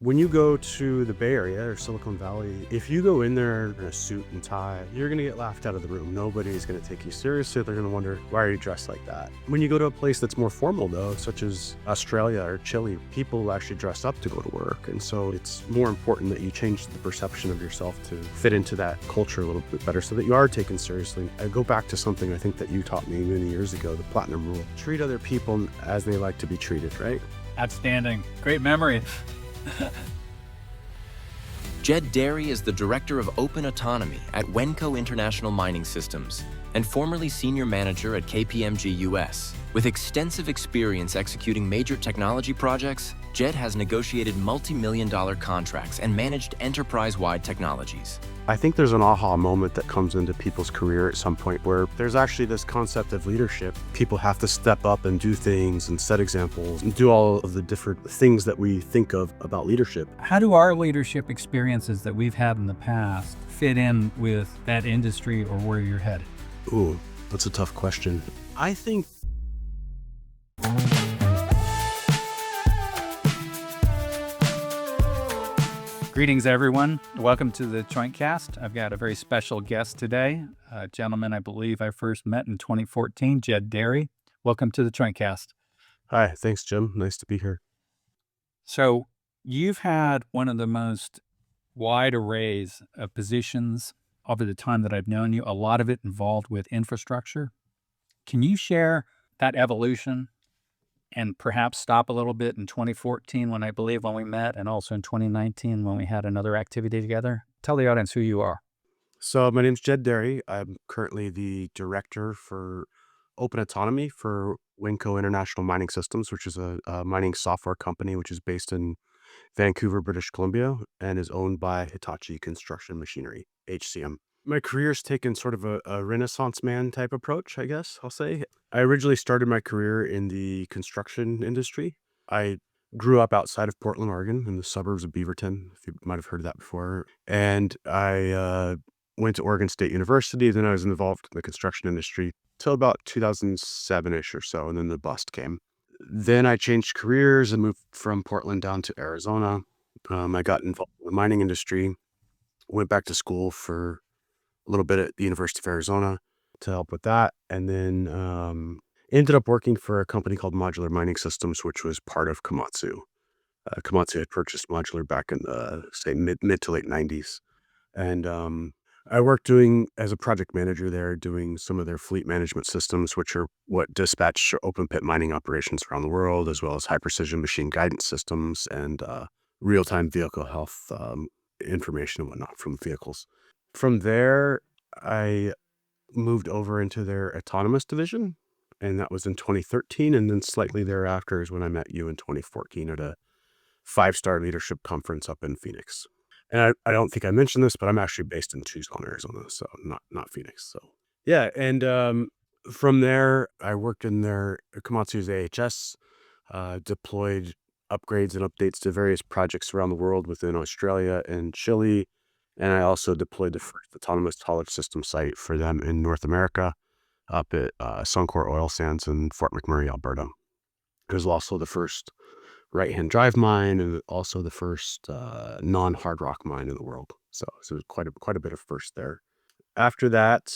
When you go to the Bay Area or Silicon Valley, if you go in there in a suit and tie, you're going to get laughed out of the room. Nobody's going to take you seriously. They're going to wonder, why are you dressed like that? When you go to a place that's more formal, though, such as Australia or Chile, people actually dress up to go to work. And so it's more important that you change the perception of yourself to fit into that culture a little bit better so that you are taken seriously. I go back to something I think that you taught me many years ago, the platinum rule. Treat other people as they like to be treated, right? Outstanding. Great memory. Jed Dairy is the Director of Open Autonomy at Wenco International Mining Systems and formerly Senior Manager at KPMG US. With extensive experience executing major technology projects, Jed has negotiated multi-million-dollar contracts and managed enterprise-wide technologies. I think there's an aha moment that comes into people's career at some point where there's actually this concept of leadership. People have to step up and do things and set examples and do all of the different things that we think of about leadership. How do our leadership experiences that we've had in the past fit in with that industry or where you're headed? Ooh, that's a tough question. I think Greetings, everyone. Welcome to the ChoinqueCast. I've got a very special guest today, a gentleman I believe I first met in 2014, Jed Dairy. Welcome to the ChoinqueCast. Hi, thanks, Jim. Nice to be here. So you've had one of the most wide arrays of positions over the time that I've known you, a lot of it involved with infrastructure. Can you share that evolution and perhaps stop a little bit in 2014 when we met, and also in 2019 when we had another activity together? Tell the audience who you are. So my name's Jed Dairy. I'm currently the Director for Open Autonomy for Wenco International Mining Systems, which is a mining software company which is based in Vancouver, British Columbia, and is owned by Hitachi Construction Machinery, HCM. My career's taken sort of a Renaissance man type approach, I guess I'll say. I originally started my career in the construction industry. I grew up outside of Portland, Oregon, in the suburbs of Beaverton, if you might have heard of that before. And I went to Oregon State University. Then I was involved in the construction industry till about 2007-ish or so, and then the bust came. Then I changed careers and moved from Portland down to Arizona. I got involved in the mining industry, went back to school for a little bit at the University of Arizona to help with that, and then ended up working for a company called Modular Mining Systems, which was part of Komatsu. Komatsu had purchased Modular back in the, say, mid to late 90s. And I worked as a project manager there, doing some of their fleet management systems, which are what dispatch open pit mining operations around the world, as well as high precision machine guidance systems and real-time vehicle health information and whatnot from vehicles. From there, I moved over into their autonomous division, and that was in 2013. And then slightly thereafter is when I met you in 2014 at a 5-star leadership conference up in Phoenix. And I don't think I mentioned this, but I'm actually based in Tucson, Arizona, so not Phoenix. So yeah, and from there, I worked in their Komatsu's AHS, deployed upgrades and updates to various projects around the world within Australia and Chile. And I also deployed the first autonomous haulage system site for them in North America up at Suncor Oil Sands in Fort McMurray, Alberta. It was also the first right-hand drive mine and also the first non-hard rock mine in the world. So it was quite a bit of first there. After that,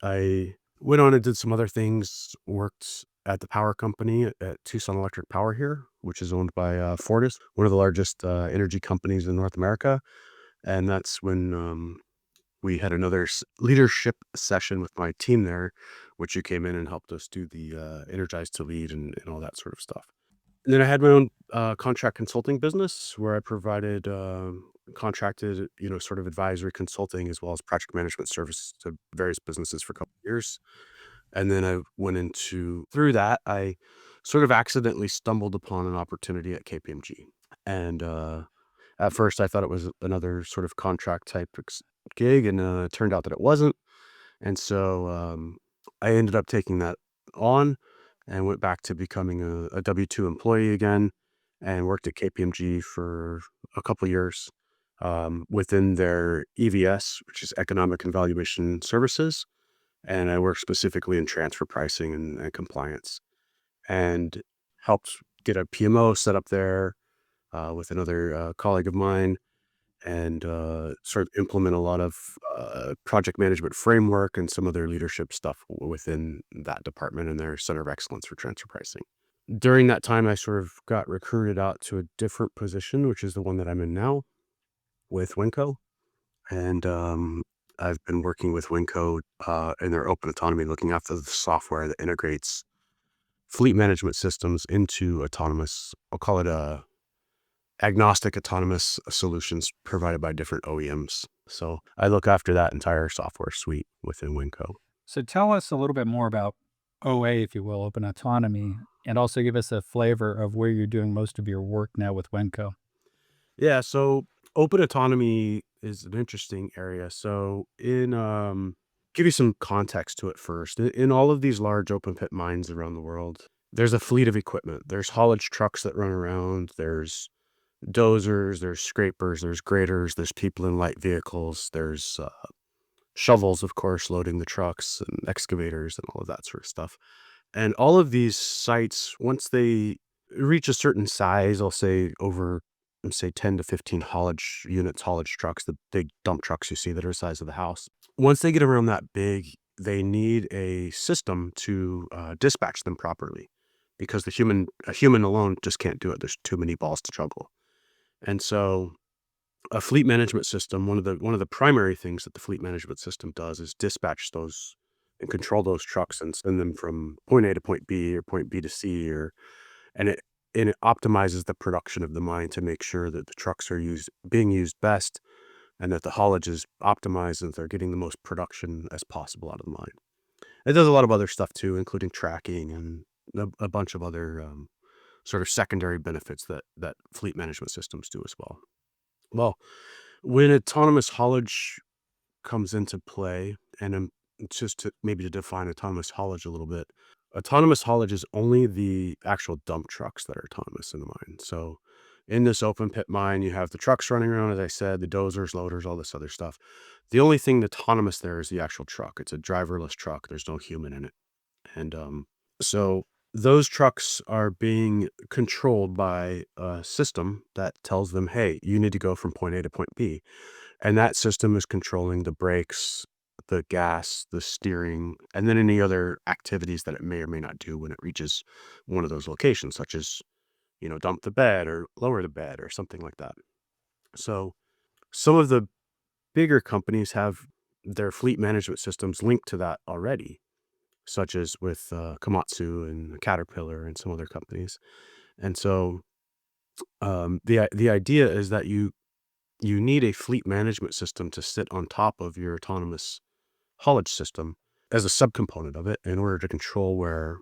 I went on and did some other things, worked at the power company at Tucson Electric Power here, which is owned by Fortis, one of the largest energy companies in North America. And that's when we had another leadership session with my team there, which you came in and helped us do the Energize to Lead and all that sort of stuff. And then I had my own contract consulting business where I provided contracted, sort of advisory consulting as well as project management services to various businesses for a couple of years. And then I went through that, I sort of accidentally stumbled upon an opportunity at KPMG. And at first I thought it was another sort of contract type gig, and it turned out that it wasn't. And so I ended up taking that on and went back to becoming a W-2 employee again, and worked at KPMG for a couple of years within their EVS, which is Economic and Valuation Services. And I worked specifically in transfer pricing and compliance, and helped get a PMO set up there, with another colleague of mine, and sort of implement a lot of project management framework and some other leadership stuff within that department and their center of excellence for transfer pricing. During that time, I sort of got recruited out to a different position, which is the one that I'm in now with Wenco. And I've been working with Wenco in their open autonomy, looking after the software that integrates fleet management systems into autonomous, I'll call it agnostic autonomous solutions provided by different OEMs. So I look after that entire software suite within Wenco. So tell us a little bit more about OA, if you will, open autonomy, and also give us a flavor of where you're doing most of your work now with Wenco. Yeah, so open autonomy is an interesting area. So give you some context to it first. In all of these large open pit mines around the world, there's a fleet of equipment. There's haulage trucks that run around. There's dozers, there's scrapers, there's graders, there's people in light vehicles, there's shovels, of course, loading the trucks, and excavators and all of that sort of stuff. And all of these sites, once they reach a certain size, I'll say over, say 10 to 15 haulage units, haulage trucks, the big dump trucks you see that are the size of the house. Once they get around that big, they need a system to dispatch them properly, because a human alone just can't do it. There's too many balls to juggle. And so a fleet management system, one of the primary things that the fleet management system does is dispatch those and control those trucks and send them from point A to point B or point B to C, or and it optimizes the production of the mine to make sure that the trucks are being used best, and that the haulage is optimized and they're getting the most production as possible out of the mine. It does a lot of other stuff too, including tracking and a bunch of other sort of secondary benefits that fleet management systems do as well. Well, when autonomous haulage comes into play, and just to maybe to define autonomous haulage a little bit, autonomous haulage is only the actual dump trucks that are autonomous in the mine. So in this open pit mine, you have the trucks running around, as I said, the dozers, loaders, all this other stuff. The only thing autonomous there is the actual truck. It's a driverless truck. There's no human in it. And so those trucks are being controlled by a system that tells them, hey, you need to go from point A to point B. And that system is controlling the brakes, the gas, the steering, and then any other activities that it may or may not do when it reaches one of those locations, such as, dump the bed or lower the bed or something like that. So some of the bigger companies have their fleet management systems linked to that already, such as with Komatsu and Caterpillar and some other companies. And so the idea is that you need a fleet management system to sit on top of your autonomous haulage system as a subcomponent of it in order to control where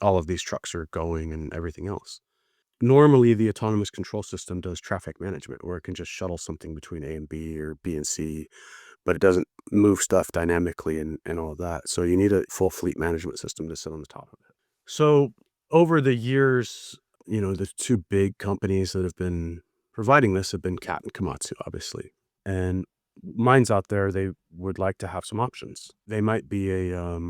all of these trucks are going and everything else. Normally, the autonomous control system does traffic management, where it can just shuttle something between A and B or B and C, but it doesn't move stuff dynamically and all of that. So you need a full fleet management system to sit on the top of it. So over the years, the two big companies that have been providing this have been Cat and Komatsu, obviously. And mines out there, they would like to have some options. They might be a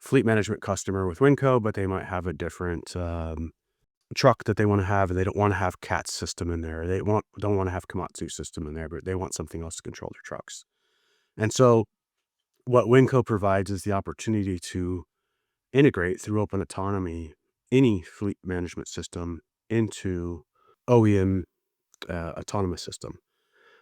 fleet management customer with Wenco, but they might have a different truck that they want to have, and they don't want to have Cat's system in there. Don't want to have Komatsu system in there, but they want something else to control their trucks. And so what Wenco provides is the opportunity to integrate through open autonomy any fleet management system into OEM autonomous system.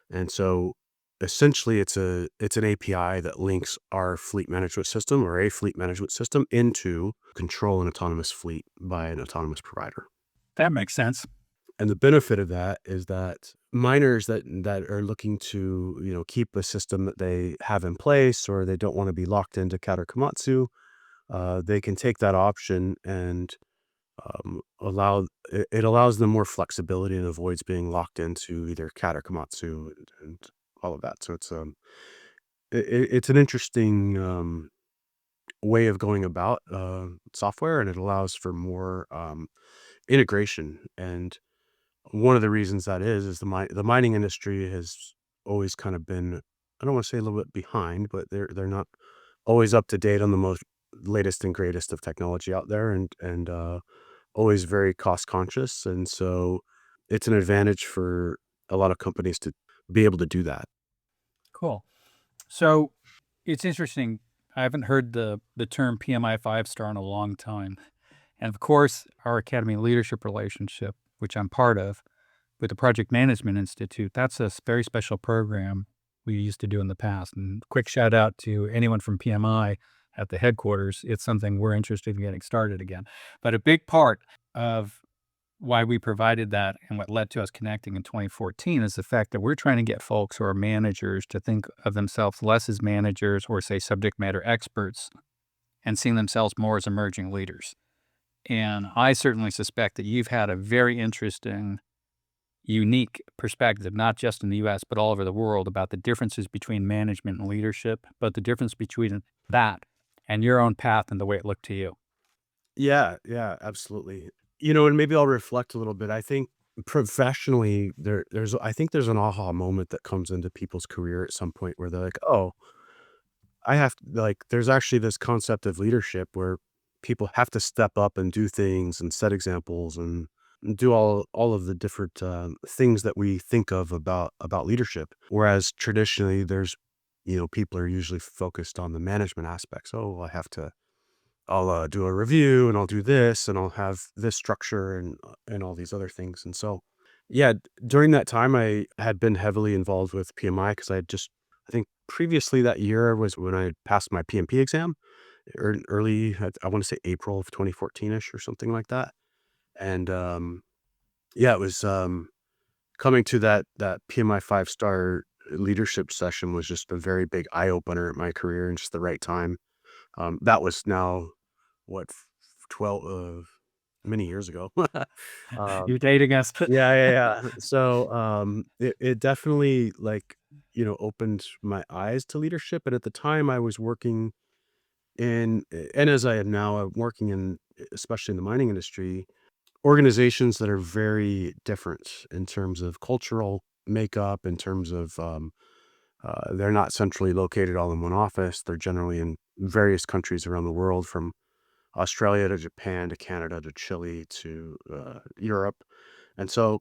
And so essentially it's an API that links our fleet management system or a fleet management system into control an autonomous fleet by an autonomous provider. That makes sense. And the benefit of that is that miners that are looking to, keep a system that they have in place, or they don't want to be locked into Cat or Komatsu, they can take that option and it allows them more flexibility and avoids being locked into either Cat or Komatsu and all of that. So it's an interesting way of going about software, and it allows for more integration. And one of the reasons that is the mining industry has always kind of been, I don't want to say a little bit behind, but they're not always up to date on the most latest and greatest of technology out there, and always very cost conscious. And so it's an advantage for a lot of companies to be able to do that. Cool. So it's interesting. I haven't heard the term PMI 5-star in a long time. And of course, our Academy Leadership relationship, which I'm part of, with the Project Management Institute, that's a very special program we used to do in the past. And quick shout out to anyone from PMI at the headquarters. It's something we're interested in getting started again. But a big part of why we provided that and what led to us connecting in 2014 is the fact that we're trying to get folks who are managers to think of themselves less as managers or, say, subject matter experts and seeing themselves more as emerging leaders. And I certainly suspect that you've had a very interesting, unique perspective, not just in the US, but all over the world, about the differences between management and leadership, but the difference between that and your own path and the way it looked to you. Yeah, yeah, absolutely. And maybe I'll reflect a little bit. I think professionally, I think there's an aha moment that comes into people's career at some point where they're like, "Oh, there's actually this concept of leadership where people have to step up and do things and set examples and do all of the different things that we think of about leadership. Whereas traditionally, people are usually focused on the management aspects. Oh, I'll do a review and I'll do this and I'll have this structure and all these other things. And so, yeah, during that time, I had been heavily involved with PMI because I think previously that year was when I passed my PMP exam, early, I want to say April of 2014 ish or something like that. And yeah, it was coming to that PMI 5-star leadership session was just a very big eye opener in my career and just the right time. That was now what, 12, many years ago. You're Um, dating us. yeah, yeah, yeah. So, it definitely, opened my eyes to leadership, and at the time, I was working and as I am now, I'm working in, especially in the mining industry, organizations that are very different in terms of cultural makeup, in terms of, they're not centrally located all in one office. They're generally in various countries around the world, from Australia to Japan to Canada to Chile to Europe. And so,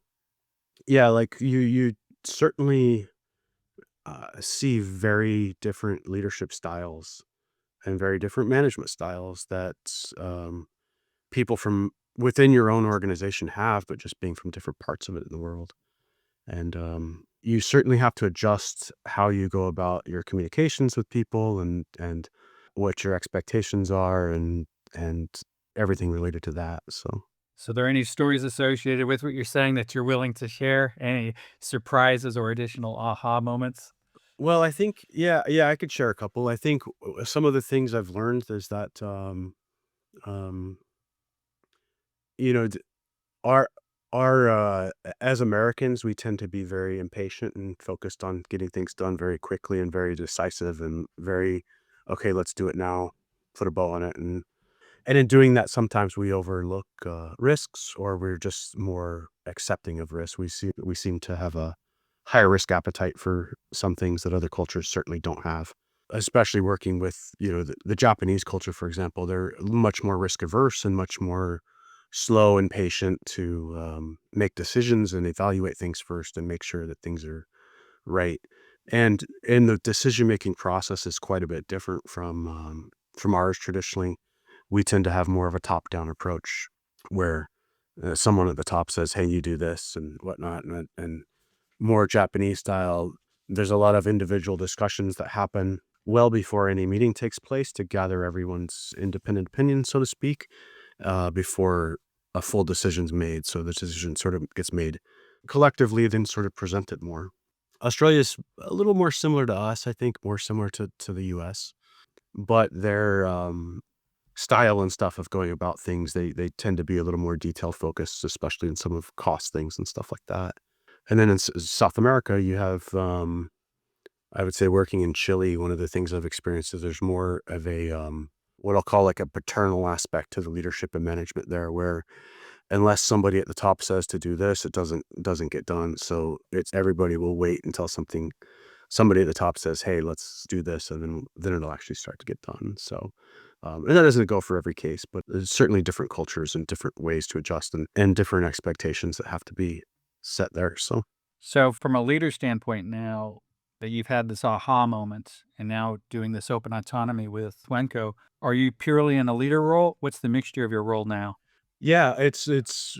yeah, like you certainly see very different leadership styles and very different management styles that um, people from within your own organization have, but just being from different parts of it in the world. And you certainly have to adjust how you go about your communications with people and what your expectations are and everything related to that. So, So, there any stories associated with what you're saying that you're willing to share? Any surprises or additional aha moments? well, I think, yeah, yeah, I could share a couple. I think some of the things I've learned is that, um, you know, Our as Americans, we tend to be very impatient and focused on getting things done very quickly and very decisive and very, "Okay, let's do it now, put a bow on it," and in doing that, sometimes we overlook, risks, or we're just more accepting of risk. We seem to have a higher risk appetite for some things that other cultures certainly don't have. Especially working with, the Japanese culture, for example, they're much more risk averse and much more slow and patient to, make decisions and evaluate things first and make sure that things are right. And the decision-making process is quite a bit different from ours traditionally. We tend to have more of a top-down approach where, someone at the top says, "Hey, you do this," and whatnot, and more Japanese style, there's a lot of individual discussions that happen well before any meeting takes place to gather everyone's independent opinion, so to speak, before a full decision's made. So the decision sort of gets made collectively, then sort of presented more. Australia is a little more similar to us, I think, more similar to the US, but their style and stuff of going about things, they tend to be a little more detail focused, especially in some of cost things and stuff like that. And then in South America, you have, I would say, working in Chile, one of the things I've experienced is there's more of a, what I'll call like a paternal aspect to the leadership and management there, where unless somebody at the top says to do this, it doesn't get done. So it's everybody will wait until somebody at the top says, "Hey, let's do this," and then it'll actually start to get done. So, and that doesn't go for every case, but there's certainly different cultures and different ways to adjust and different expectations that have to be. set there. So So from a leader standpoint now that you've had this aha moment and now doing this open autonomy with Wenco, are you purely in a leader role? What's the mixture of your role now? yeah, it's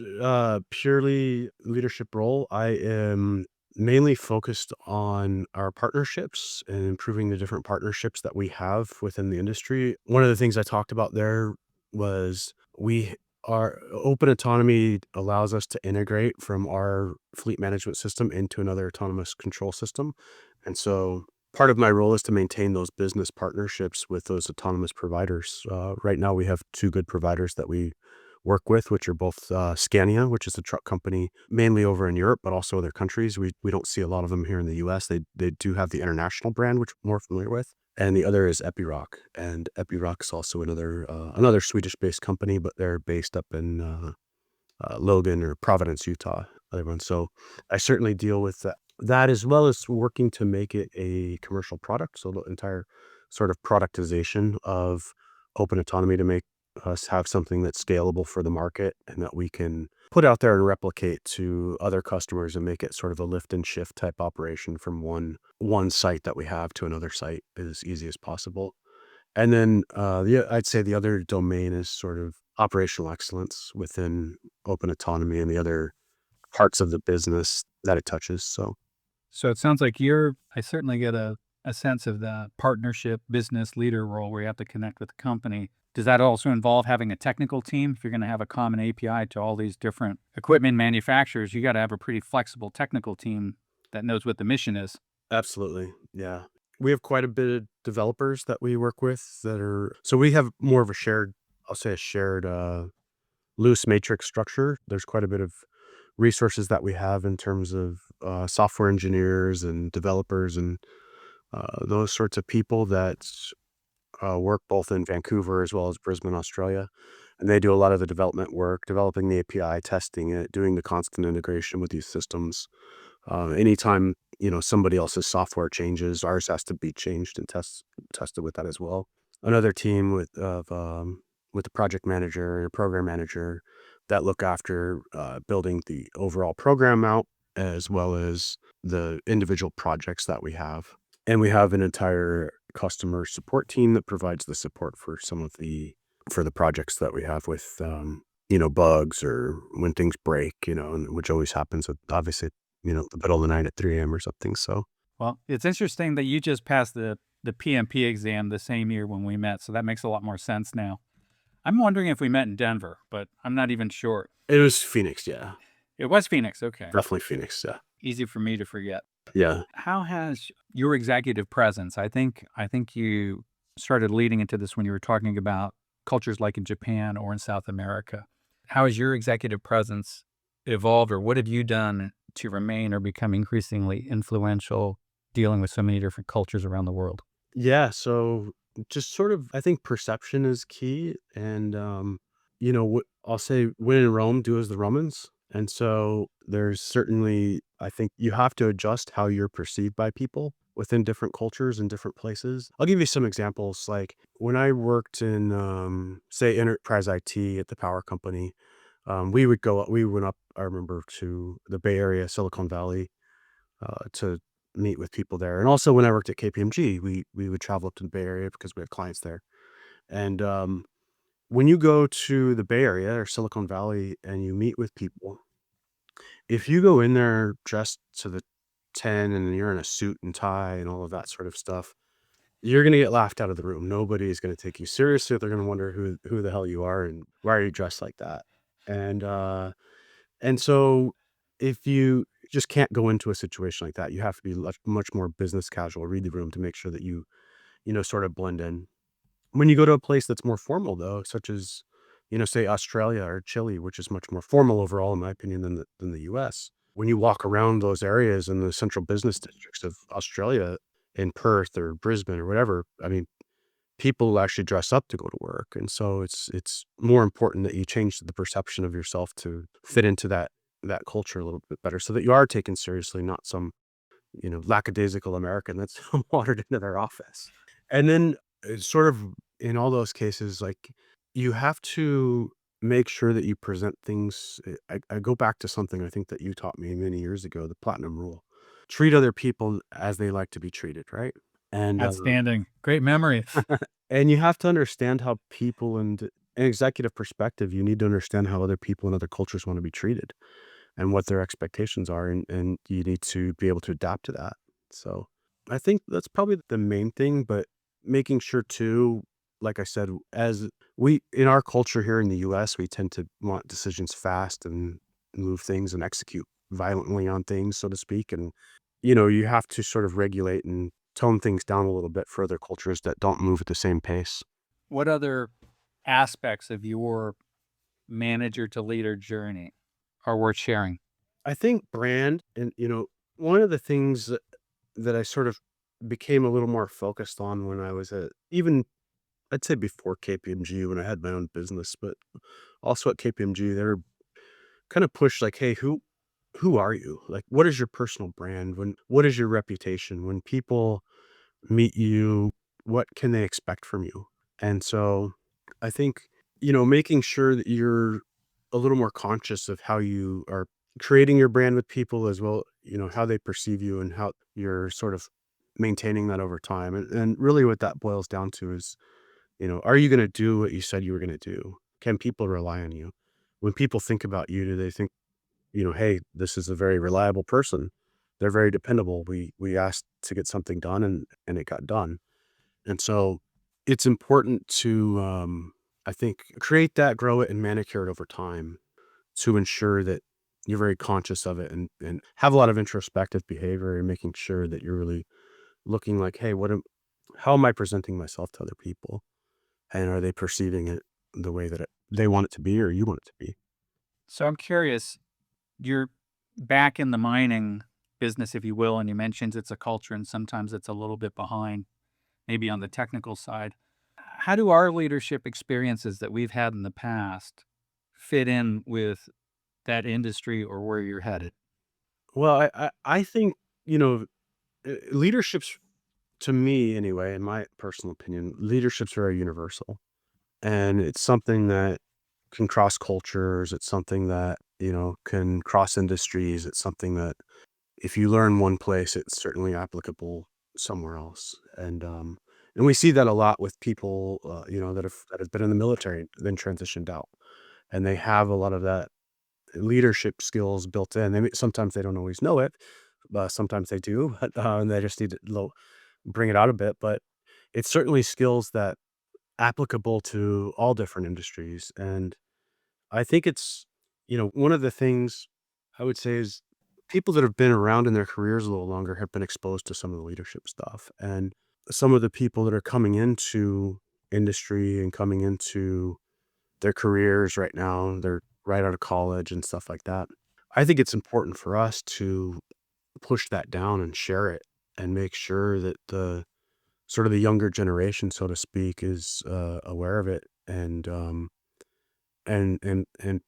purely leadership role. I am mainly focused on our partnerships and improving the different partnerships that we have within the industry. One of the things I talked about there was we our open autonomy allows us to integrate from our fleet management system into another autonomous control system. And so part of my role is to maintain those business partnerships with those autonomous providers. Right now, we have two good providers that we work with, which are both Scania, which is a truck company mainly over in Europe, but also other countries. We don't see a lot of them here in the US. They do have the international brand, which we're more familiar with. And the other is Epiroc. And Epiroc is also another Swedish-based company, but they're based up in Logan or Providence, Utah. Other one. So I certainly deal with that as well as working to make it a commercial product. So the entire sort of productization of open autonomy to make us have something that's scalable for the market and that we can put out there and replicate to other customers and make it sort of a lift and shift type operation from one site that we have to another site as easy as possible. And then, I'd say the other domain is sort of operational excellence within open autonomy and the other parts of the business that it touches. So, So it sounds like I certainly get a sense of the partnership business leader role where you have to connect with the company. Does that also involve having a technical team? If you're going to have a common API to all these different equipment manufacturers, you got to have a pretty flexible technical team that knows what the mission is. absolutely, yeah. We have quite a bit of developers that we work with so we have more of a shared, I'll say a shared, loose matrix structure. There's quite a bit of resources that we have in terms of, software engineers and developers and, those sorts of people that work both in Vancouver as well as Brisbane, Australia. And they do a lot of the development work, developing the API, testing it, doing the constant integration with these systems. Anytime, somebody else's software changes, ours has to be changed and tested with that as well. Another team with the project manager and program manager that look after building the overall program out as well as the individual projects that we have. And we have an entire customer support team that provides the support for the projects that we have with, bugs or when things break, and which always happens with obviously, the middle of the night at 3 a.m. or something. So Well, it's interesting that you just passed the PMP exam the same year when we met, so that makes a lot more sense now. I'm wondering if we met in Denver, but I'm not even sure. it was Phoenix. Yeah, It was Phoenix. Okay. definitely Phoenix. Yeah. Easy for me to forget. Yeah. How has your executive presence? I think you started leading into this when you were talking about cultures like in Japan or in South America. How has your executive presence evolved, or what have you done to remain or become increasingly influential dealing with so many different cultures around the world? Yeah, so just sort of I think perception is key and, what I'll say, "When in Rome, do as the Romans." And so there's certainly I think you have to adjust how you're perceived by people within different cultures and different places. I'll give you some examples, like, when I worked in, say, enterprise IT at the power company, we went up, I remember, to the Bay Area, Silicon Valley, to meet with people there. And also when I worked at KPMG, we would travel up to the Bay Area because we have clients there. And when you go to the Bay Area or Silicon Valley and you meet with people, if you go in there dressed to the 10 and you're in a suit and tie and all of that sort of stuff, you're going to get laughed out of the room. Nobody is going to take you seriously. They're going to wonder who the hell you are and why are you dressed like that. And and so if you just can't go into a situation like that, you have to be much more business casual, read the room to make sure that you sort of blend in. When you go to a place that's more formal though, such as, say Australia or Chile, which is much more formal overall, in my opinion, than the US. When you walk around those areas in the central business districts of Australia in Perth or Brisbane or whatever, I mean, people actually dress up to go to work. And so it's more important that you change the perception of yourself to fit into that culture a little bit better so that you are taken seriously, not some, lackadaisical American that's wandered into their office. And then sort of in all those cases, like you have to make sure that you present things. I go back to something I think that you taught me many years ago, the platinum rule. Treat other people as they like to be treated, right? And Outstanding. Great memory. and you have to understand how people and an executive perspective, you need to understand how other people in other cultures want to be treated and what their expectations are, and you need to be able to adapt to that. So, I think that's probably the main thing, but making sure too, like I said, as we in our culture here in the US, we tend to want decisions fast and move things and execute violently on things, so to speak, and, you have to sort of regulate and tone things down a little bit for other cultures that don't move at the same pace. What other aspects of your manager to leader journey are worth sharing? I think brand and, one of the things that I sort of became a little more focused on when I was at even I'd say before KPMG when I had my own business, but also at KPMG, they're kind of pushed like, hey, who are you? Like, what is your personal brand? What is your reputation? When people meet you, what can they expect from you? And so I think, making sure that you're a little more conscious of how you are creating your brand with people as well, how they perceive you and how you're sort of maintaining that over time. And really what that boils down to is, are you going to do what you said you were going to do? Can people rely on you? When people think about you, do they think, hey, this is a very reliable person. They're very dependable. We asked to get something done and it got done. And so it's important to, I think, create that, grow it, and manicure it over time to ensure that you're very conscious of it and have a lot of introspective behavior and making sure that you're really looking like, hey, how am I presenting myself to other people? And are they perceiving it the way that they want it to be or you want it to be? So I'm curious, you're back in the mining business, if you will, and you mentioned it's a culture and sometimes it's a little bit behind, maybe on the technical side. How do our leadership experiences that we've had in the past fit in with that industry or where you're headed? Well, I think, leadership's to me anyway, in my personal opinion, leadership's very universal. And it's something that can cross cultures. It's something that, can cross industries. It's something that if you learn one place, it's certainly applicable somewhere else. And we see that a lot with people, that have been in the military, then transitioned out, and they have a lot of that leadership skills built in. Sometimes they don't always know it, but sometimes they do, but and they just need to bring it out a bit. But it's certainly skills that applicable to all different industries. And I think it's, one of the things I would say is people that have been around in their careers a little longer have been exposed to some of the leadership stuff. And some of the people that are coming into industry and coming into their careers right now, they're right out of college and stuff like that. I think it's important for us to push that down and share it and make sure that the sort of the younger generation, so to speak, is aware of it and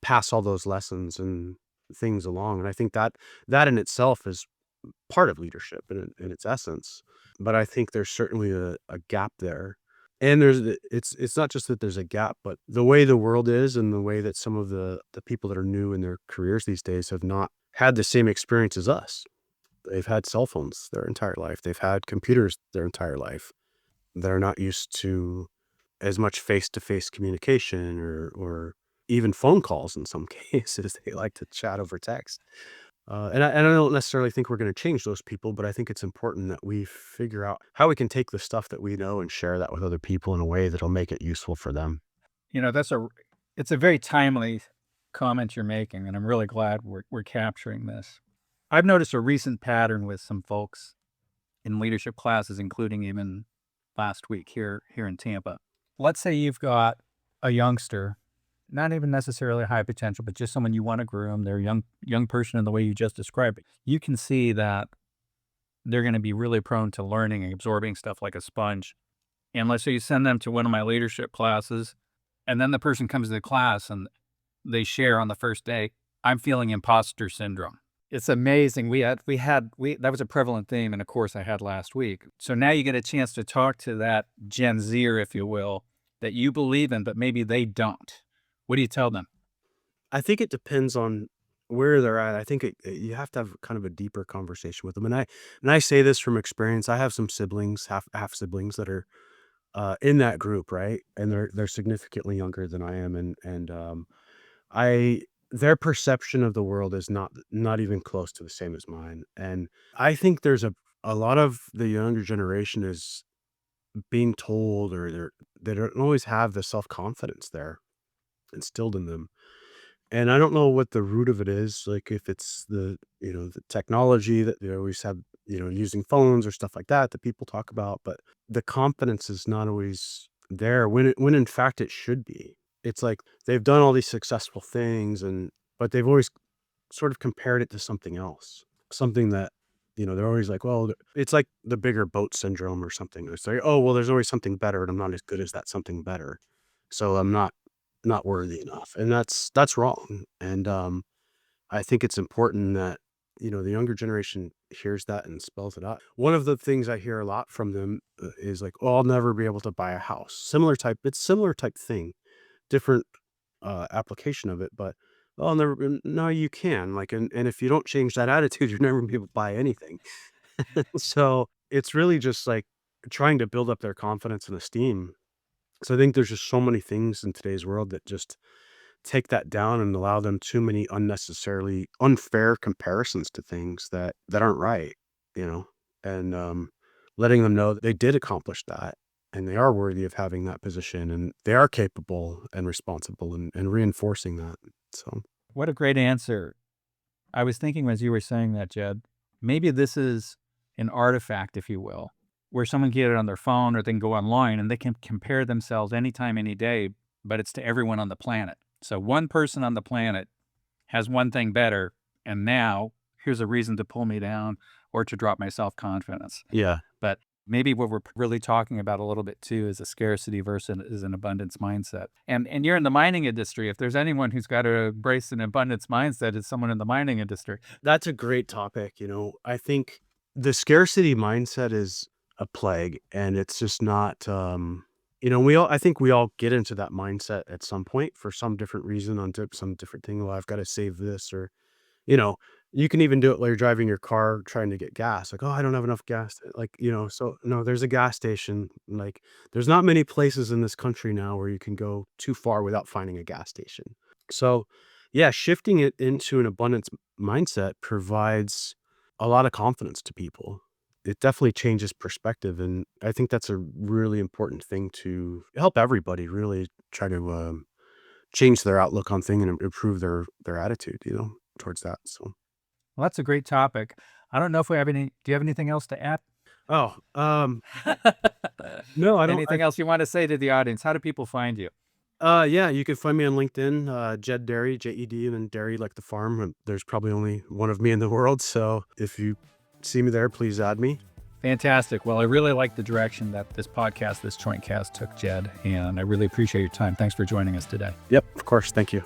pass all those lessons and things along. And I think that in itself is part of leadership in its essence. But I think there's certainly a gap there. And it's not just that there's a gap, but the way the world is and the way that some of the people that are new in their careers these days have not had the same experience as us. They've had cell phones their entire life. They've had computers their entire life. They're not used to as much face-to-face communication or even phone calls in some cases. They like to chat over text. And I don't necessarily think we're gonna change those people, but I think it's important that we figure out how we can take the stuff that we know and share that with other people in a way that'll make it useful for them. You know, it's a very timely comment you're making, and I'm really glad we're capturing this. I've noticed a recent pattern with some folks in leadership classes, including even last week here in Tampa. Let's say you've got a youngster, not even necessarily high potential, but just someone you want to groom. They're a young person in the way you just described it. You can see that they're going to be really prone to learning and absorbing stuff like a sponge. And let's say you send them to one of my leadership classes, and then the person comes to the class and they share on the first day, I'm feeling imposter syndrome. It's amazing. That was a prevalent theme in a course I had last week. So now you get a chance to talk to that Gen Zer, if you will, that you believe in, but maybe they don't. What do you tell them? I think it depends on where they're at. I think you have to have kind of a deeper conversation with them. And I say this from experience. I have some siblings, half siblings that are in that group, right? And they're significantly younger than I am, and I their perception of the world is not even close to the same as mine. And I think there's a lot of the younger generation is being told, or they don't always have the self confidence there instilled in them. And I don't know what the root of it is, like, if it's the technology that they always have, using phones or stuff like that people talk about, but the confidence is not always there when in fact it should be. It's like they've done all these successful things, but they've always sort of compared it to something else. Something that, they're always like, well, it's like the bigger boat syndrome or something. It's like, oh, well, there's always something better, and I'm not as good as that something better. So I'm not worthy enough. And that's wrong. And I think it's important that, the younger generation hears that and spells it out. One of the things I hear a lot from them is like, oh, I'll never be able to buy a house. Similar type thing, different application of it, but oh, never, no, you can. Like, and if you don't change that attitude, you're never gonna be able to buy anything. So it's really just like trying to build up their confidence and esteem. So I think there's just so many things in today's world that just take that down and allow them too many unnecessarily unfair comparisons to things that aren't right, you know, and letting them know that they did accomplish that and they are worthy of having that position and they are capable and responsible, and reinforcing that. So What a great answer. I was thinking as you were saying that, Jed, maybe this is an artifact, if you will, where someone can get it on their phone or they can go online and they can compare themselves anytime, any day, but it's to everyone on the planet. So one person on the planet has one thing better, and now here's a reason to pull me down or to drop my self-confidence. yeah, But maybe what we're really talking about a little bit too is a scarcity versus an abundance mindset. And you're in the mining industry. If there's anyone who's got to embrace an abundance mindset, it's someone in the mining industry. that's a great topic. I think the scarcity mindset is a plague, and it's just not. I think we all get into that mindset at some point for some different reason on some different thing. Well, I've got to save this, or you know, you can even do it while you're driving your car trying to get gas. Like, oh, I don't have enough gas. Like, so no, there's a gas station. Like, there's not many places in this country now where you can go too far without finding a gas station. So, yeah, shifting it into an abundance mindset provides a lot of confidence to people. It definitely changes perspective. And I think that's a really important thing to help everybody really try to change their outlook on thing and improve their attitude, towards that. So, Well, that's a great topic. I don't know if we have any. Do you have anything else to add? oh, no, I don't. Anything else you want to say to the audience? How do people find you? Yeah, you can find me on LinkedIn, Jed Dairy, Jed, and then Dairy like the farm. And there's probably only one of me in the world, so if you see me there, please add me. Fantastic. Well, I really like the direction that this ChoinqueCast took, Jed, and I really appreciate your time. Thanks for joining us today. Yep, of course. Thank you.